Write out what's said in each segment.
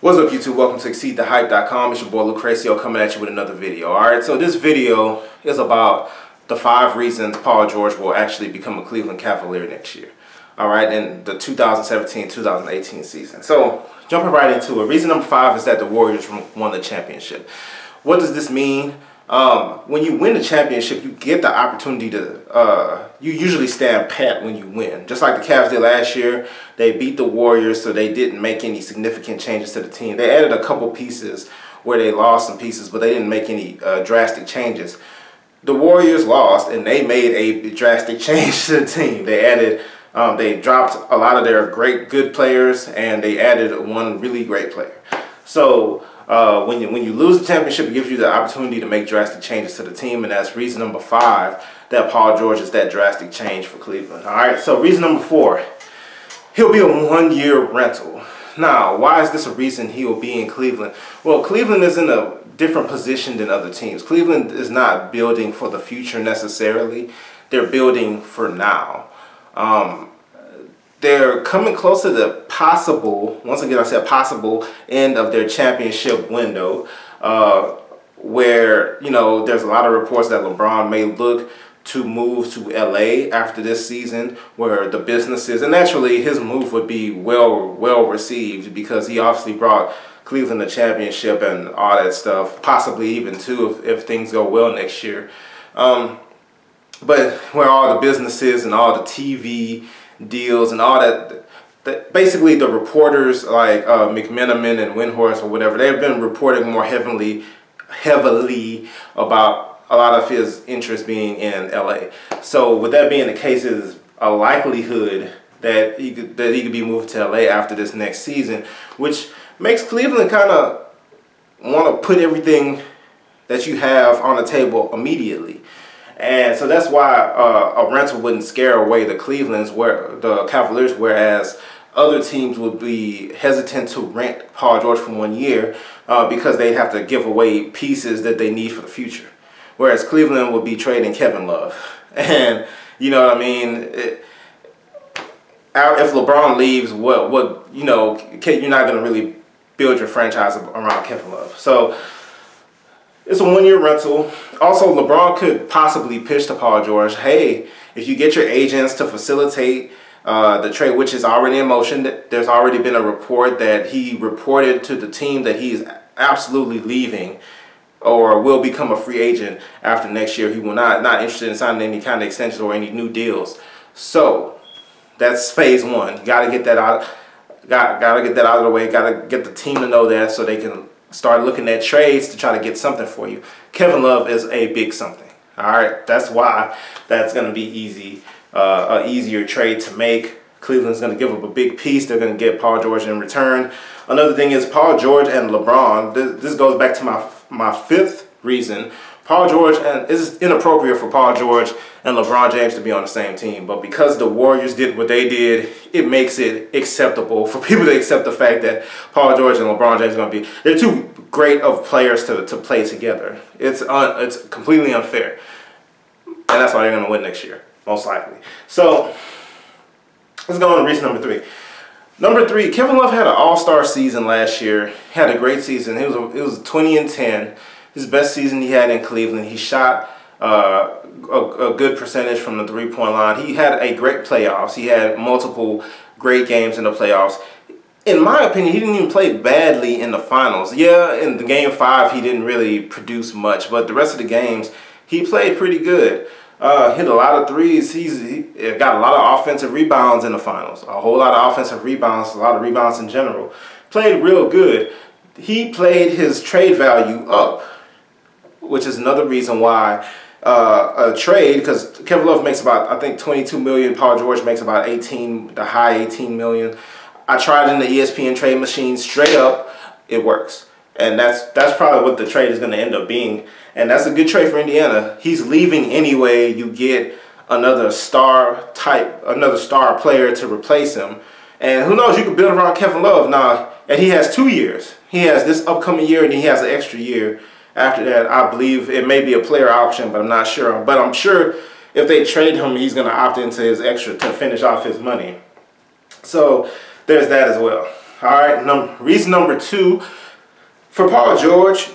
What's up, YouTube? Welcome to ExceedTheHype.com. It's your boy Lucrecio coming at you with another video. Alright, so this video is about the 5 reasons Paul George will actually become a Cleveland Cavalier next year. Alright, in the 2017-2018 season. So, jumping right into it. Reason number 5 is that the Warriors won the championship. What does this mean? When you win the championship, you get the opportunity to, you usually stand pat when you win. Just like the Cavs did last year, they beat the Warriors, so they didn't make any significant changes to the team. They added a couple pieces where they lost some pieces, but they didn't make any drastic changes. The Warriors lost, and they made a drastic change to the team. They added, they dropped a lot of their good players, and they added one really great player. So, when you lose the championship, it gives you the opportunity to make drastic changes to the team, and that's reason number 5 that Paul George is that drastic change for Cleveland. All right, so reason number 4, he'll be a 1-year rental. Now, why is this a reason he will be in Cleveland? Well, Cleveland is in a different position than other teams. Cleveland is not building for the future necessarily. They're building for now. They're coming close to the possible, once again I said possible, end of their championship window, where, you know, there's a lot of reports that LeBron may look to move to LA after this season, where the businesses, and naturally his move would be well received because he obviously brought Cleveland a championship and all that stuff, possibly even 2 if things go well next year. But where all the businesses and all the TV deals and all that basically the reporters like McMenamin and Windhorst or whatever, they've been reporting more heavily about a lot of his interest being in LA. So with that being the case, there's a likelihood that he could be moved to LA after this next season, which makes Cleveland kind of want to put everything that you have on the table immediately. And so that's why a rental wouldn't scare away the the Cavaliers, whereas other teams would be hesitant to rent Paul George for 1 year because they'd have to give away pieces that they need for the future. Whereas Cleveland would be trading Kevin Love. And, you know what I mean? If LeBron leaves, you know, you're not going to really build your franchise around Kevin Love. So it's a 1-year rental. Also, LeBron could possibly pitch to Paul George, hey, if you get your agents to facilitate the trade, which is already in motion, there's already been a report that he reported to the team that he is absolutely leaving or will become a free agent after next year. He will not interested in signing any kind of extensions or any new deals. So that's phase 1. You gotta get that out. Gotta get that out of the way. Gotta get the team to know that so they can start looking at trades to try to get something for you. Kevin Love is a big something. All right, that's why that's going to be easy, an easier trade to make. Cleveland's going to give up a big piece. They're going to get Paul George in return. Another thing is Paul George and LeBron. This goes back to my 5th reason. Paul George, and it's inappropriate for Paul George and LeBron James to be on the same team, but because the Warriors did what they did, it makes it acceptable for people to accept the fact that Paul George and LeBron James are going to be, they're 2 great of players to play together. It's completely unfair, and that's why they're going to win next year, most likely. So let's go on to reason number 3. Number 3, Kevin Love had an all-star season last year. Had a great season. It was 20-10. His best season he had in Cleveland. He shot a good percentage from the 3-point line. He had a great playoffs. He had multiple great games in the playoffs. In my opinion, he didn't even play badly in the finals. Yeah, in the game 5, he didn't really produce much, but the rest of the games, he played pretty good. Hit a lot of threes. He got a lot of offensive rebounds in the finals. A whole lot of offensive rebounds, a lot of rebounds in general. Played real good. He played his trade value up, which is another reason why a trade, because Kevin Love makes about, I think, $22 million. Paul George makes about 18, the high 18 million. I tried in the ESPN trade machine, straight up, it works. And that's probably what the trade is going to end up being. And that's a good trade for Indiana. He's leaving anyway. You get another star player to replace him. And who knows, you could build around Kevin Love now. And he has 2 years. He has this upcoming year, and he has an extra year. After that, I believe it may be a player option, but I'm not sure. But I'm sure if they trade him, he's going to opt into his extra to finish off his money. So there's that as well. All right, reason number 2 for Paul George,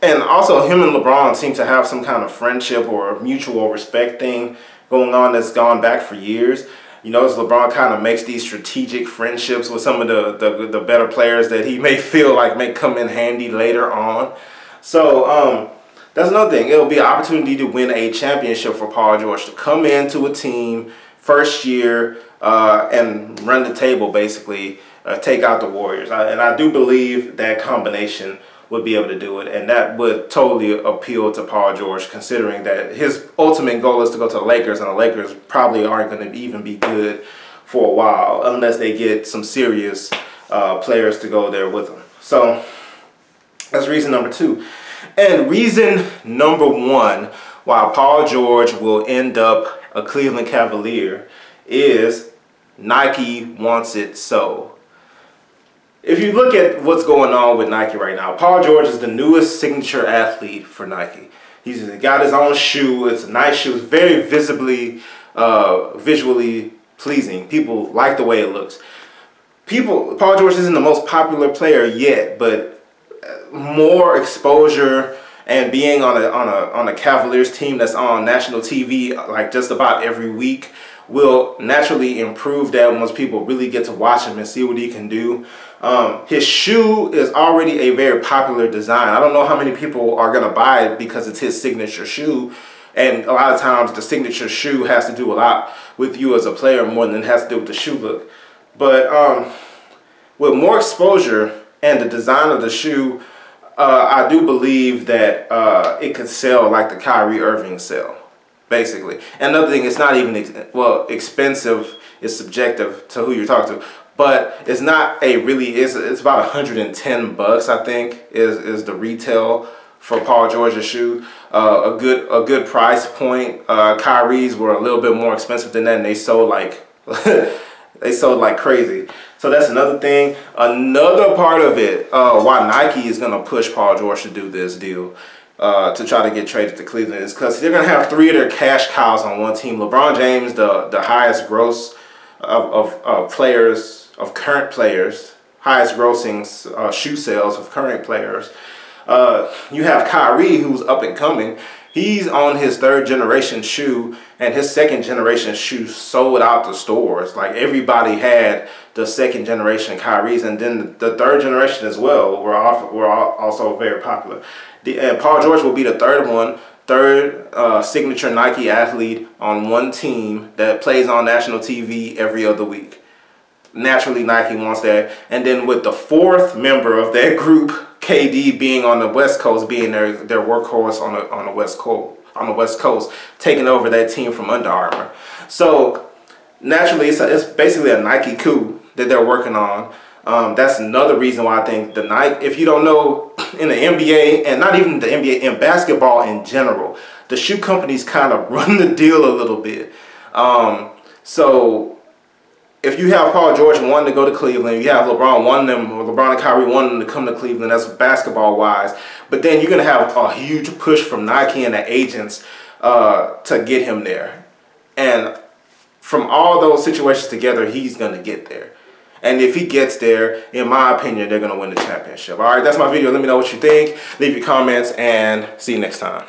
and also him and LeBron seem to have some kind of friendship or mutual respect thing going on that's gone back for years. You notice LeBron kind of makes these strategic friendships with some of the better players that he may feel like may come in handy later on. So that's another thing. It'll be an opportunity to win a championship for Paul George, to come into a team first year and run the table, basically, take out the Warriors. And I do believe that combination would be able to do it, and that would totally appeal to Paul George, considering that his ultimate goal is to go to the Lakers, and the Lakers probably aren't going to even be good for a while unless they get some serious players to go there with them. So that's reason number 2. And reason number 1 why Paul George will end up a Cleveland Cavalier is Nike wants it so. If you look at what's going on with Nike right now, Paul George is the newest signature athlete for Nike. He's got his own shoe. It's a nice shoe. It's very visually pleasing. People like the way it looks. Paul George isn't the most popular player yet, but more exposure and being on a Cavaliers team that's on national TV like just about every week will naturally improve that once people really get to watch him and see what he can do. His shoe is already a very popular design. I don't know how many people are going to buy it because it's his signature shoe. And a lot of times the signature shoe has to do a lot with you as a player more than it has to do with the shoe look. But with more exposure and the design of the shoe, I do believe that it could sell like the Kyrie Irving sell, basically. And another thing, it's not even, expensive is subjective to who you're talking to. But it's not a really, it's about $110, I think, is the retail for Paul George's shoe. A good price point. Kyrie's were a little bit more expensive than that, and they sold like they sold like crazy. So that's another thing. Another part of it, why Nike is gonna push Paul George to do this deal, to try to get traded to Cleveland, is because they're gonna have 3 of their cash cows on one team. LeBron James, the highest gross of players. Of current players, highest grossing shoe sales of current players. You have Kyrie, who's up and coming. He's on his 3rd generation shoe, and his 2nd generation shoe sold out the stores. Like, everybody had the 2nd generation Kyries, and then the 3rd generation as well were also very popular. And Paul George will be the 3rd signature Nike athlete on one team that plays on national TV every other week. Naturally, Nike wants that. And then with the 4th member of that group, KD, being on the West Coast, being their workhorse on the West Coast, taking over that team from Under Armour. So naturally, it's basically a Nike coup that they're working on. That's another reason why I think the Nike, if you don't know, in the NBA, and not even the NBA, in basketball in general, the shoe companies kind of run the deal a little bit. So if you have Paul George wanting to go to Cleveland, you have LeBron and Kyrie wanting to come to Cleveland, that's basketball-wise. But then you're going to have a huge push from Nike and the agents to get him there. And from all those situations together, he's going to get there. And if he gets there, in my opinion, they're going to win the championship. All right, that's my video. Let me know what you think. Leave your comments, and see you next time.